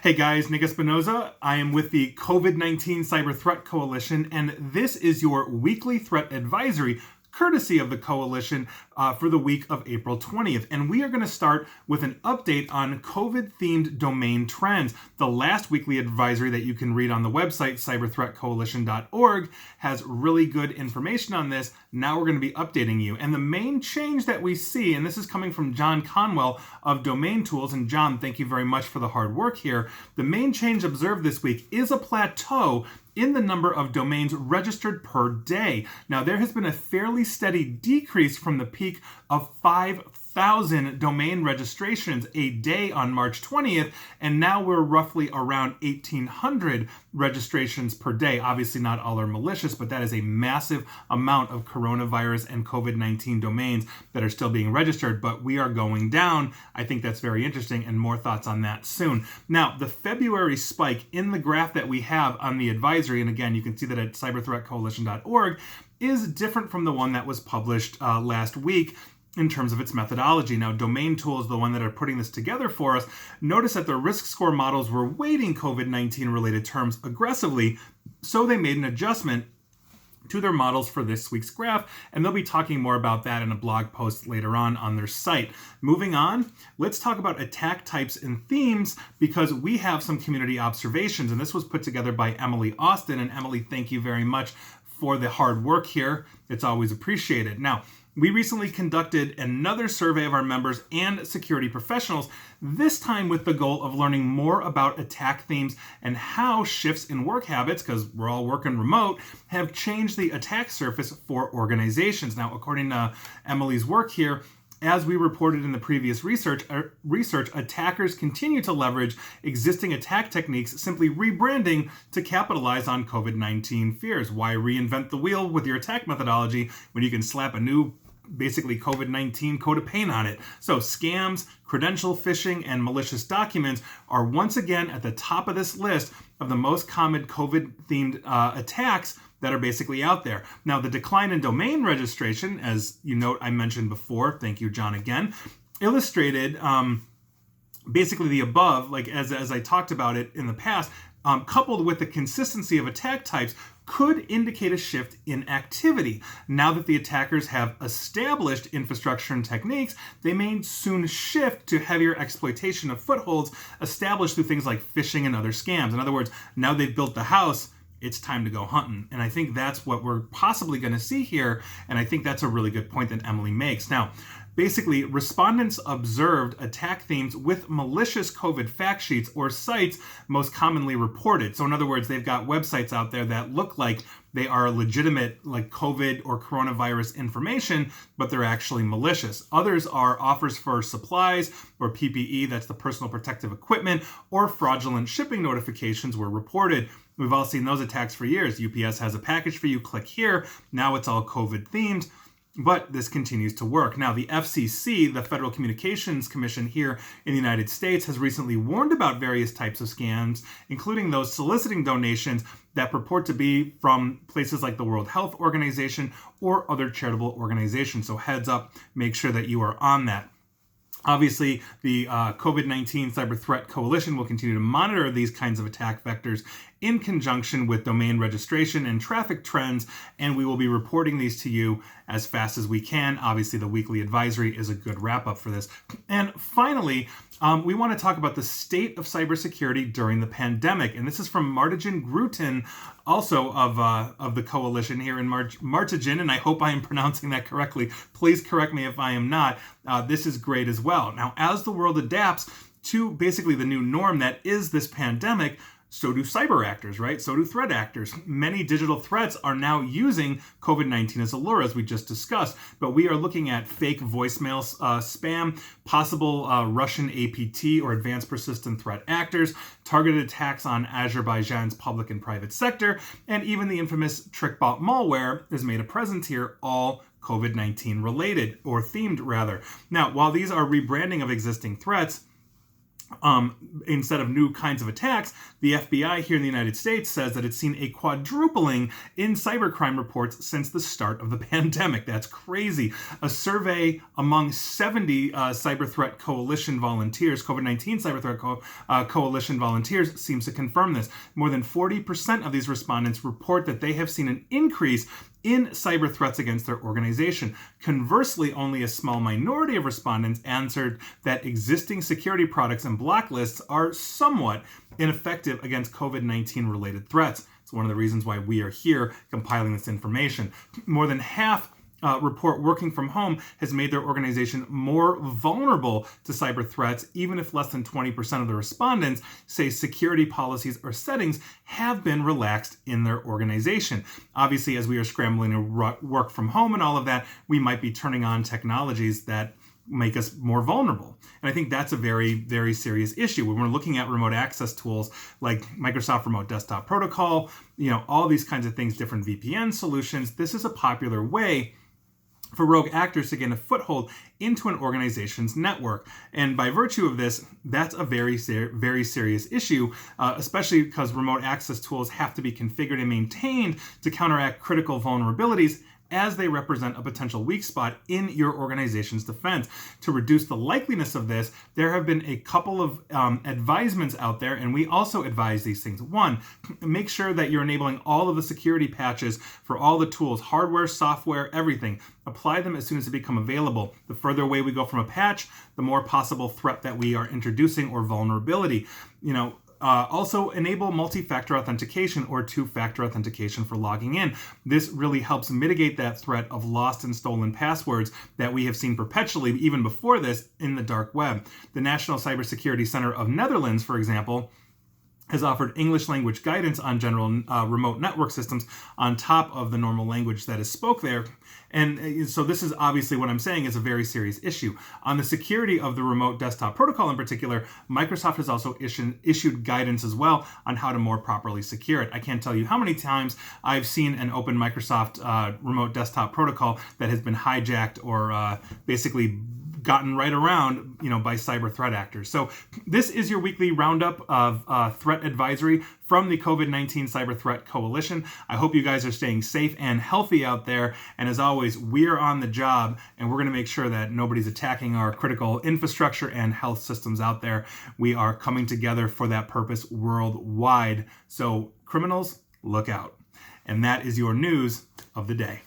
Hey guys, Nick Espinoza. I am with the COVID-19 Cyber Threat Coalition, and this is your weekly threat advisory courtesy of the coalition for the week of April 20th. And we are going to start with an update on COVID-themed domain trends. The last weekly advisory that you can read on the website, cyberthreatcoalition.org, has really good information on this. Now we're going to be updating you. And the main change that we see, and this is coming from John Conwell of Domain Tools, and John, thank you very much for the hard work here. The main change observed this week is a plateau in the number of domains registered per day. Now, there has been a fairly steady decrease from the peak of 5,000 domain registrations a day on March 20th, and now we're roughly around 1,800 registrations per day. Obviously, not all are malicious, but that is a massive amount of coronavirus and COVID-19 domains that are still being registered, but we are going down. I think that's very interesting, and more thoughts on that soon. Now, the February spike in the graph that we have on the advisory, and again, you can see that at cyberthreatcoalition.org, is different from the one that was published last week in terms of its methodology. Now, Domain Tools, the one that are putting this together for us, notice that the risk score models were weighting COVID-19 related terms aggressively, so they made an adjustment to their models for this week's graph, and they'll be talking more about that in a blog post later on their site. Moving on, let's talk about attack types and themes, because we have some community observations, and this was put together by Emily Austin. And Emily, thank you very much for the hard work here. It's always appreciated. Now, we recently conducted another survey of our members and security professionals, this time with the goal of learning more about attack themes and how shifts in work habits, because we're all working remote, have changed the attack surface for organizations. Now, according to Emily's work here, as we reported in the previous research, attackers continue to leverage existing attack techniques, simply rebranding to capitalize on COVID-19 fears. Why reinvent the wheel with your attack methodology when you can slap a new, basically COVID-19 coat of paint on it? So scams, credential phishing, and malicious documents are once again at the top of this list of the most common COVID-themed attacks that are basically out there. Now, the decline in domain registration, as you note I mentioned before, thank you, John, again, illustrated basically the above, like as I talked about it in the past, coupled with the consistency of attack types, could indicate a shift in activity. Now that the attackers have established infrastructure and techniques, they may soon shift to heavier exploitation of footholds established through things like phishing and other scams. In other words, now they've built the house, it's time to go hunting. And I think that's what we're possibly going to see here. And I think that's a really good point that Emily makes. Now, basically, respondents observed attack themes with malicious COVID fact sheets or sites most commonly reported. So in other words, they've got websites out there that look like they are legitimate, like COVID or coronavirus information, but they're actually malicious. Others are offers for supplies or PPE, that's the personal protective equipment, or fraudulent shipping notifications were reported. We've all seen those attacks for years. UPS has a package for you, click here. Now it's all COVID themed. But this continues to work. Now, the FCC, the Federal Communications Commission here in the United States, has recently warned about various types of scams, including those soliciting donations that purport to be from places like the World Health Organization or other charitable organizations. So heads up, make sure that you are on that. Obviously, the COVID-19 Cyber Threat Coalition will continue to monitor these kinds of attack vectors in conjunction with domain registration and traffic trends, and we will be reporting these to you as fast as we can. Obviously, the weekly advisory is a good wrap-up for this. And finally, we want to talk about the state of cybersecurity during the pandemic. And this is from Martijan Grutin, also of the coalition here in Martijan, and I hope I am pronouncing that correctly. Please correct me if I am not. This is great as well. Now, as the world adapts to basically the new norm that is this pandemic, so do cyber actors, right? So do threat actors. Many digital threats are now using COVID-19 as a lure, as we just discussed. But we are looking at fake voicemail spam, possible Russian APT or advanced persistent threat actors, targeted attacks on Azerbaijan's public and private sector, and even the infamous TrickBot malware is made a presence here, all COVID-19 related, or themed rather. Now, while these are rebranding of existing threats, instead of new kinds of attacks, the FBI here in the United States says that it's seen a quadrupling in cybercrime reports since the start of the pandemic. That's crazy. A survey among 70 cyber threat coalition volunteers, COVID-19 cyber threat coalition volunteers, seems to confirm this. More than 40% of these respondents report that they have seen an increase in cyber threats against their organization. Conversely, only a small minority of respondents answered that existing security products and blacklists are somewhat ineffective against COVID-19 related threats. It's one of the reasons why we are here compiling this information. More than half report working from home has made their organization more vulnerable to cyber threats, even if less than 20% of the respondents say security policies or settings have been relaxed in their organization. Obviously, as we are scrambling to work from home and all of that, we might be turning on technologies that make us more vulnerable. And I think that's a very, very serious issue. When we're looking at remote access tools like Microsoft Remote Desktop Protocol, all these kinds of things, different VPN solutions, this is a popular way for rogue actors to gain a foothold into an organization's network. And by virtue of this, that's a very, very serious issue, especially because remote access tools have to be configured and maintained to counteract critical vulnerabilities as they represent a potential weak spot in your organization's defense. To reduce the likeliness of this, there have been a couple of advisements out there, and we also advise these things. One, make sure that you're enabling all of the security patches for all the tools, hardware, software, everything. Apply them as soon as they become available. The further away we go from a patch, the more possible threat that we are introducing or vulnerability. Also enable multi-factor authentication or two-factor authentication for logging in. This really helps mitigate that threat of lost and stolen passwords that we have seen perpetually, even before this, in the dark web. The National Cybersecurity Center of Netherlands, for example, has offered English language guidance on general remote network systems on top of the normal language that is spoke there. And so this is obviously what I'm saying is a very serious issue. On the security of the remote desktop protocol in particular, Microsoft has also issued guidance as well on how to more properly secure it. I can't tell you how many times I've seen an open Microsoft remote desktop protocol that has been hijacked or basically gotten right around, by cyber threat actors. So this is your weekly roundup of threat advisory from the COVID-19 Cyber Threat Coalition. I hope you guys are staying safe and healthy out there. And as always, we're on the job, and we're going to make sure that nobody's attacking our critical infrastructure and health systems out there. We are coming together for that purpose worldwide. So criminals, look out. And that is your news of the day.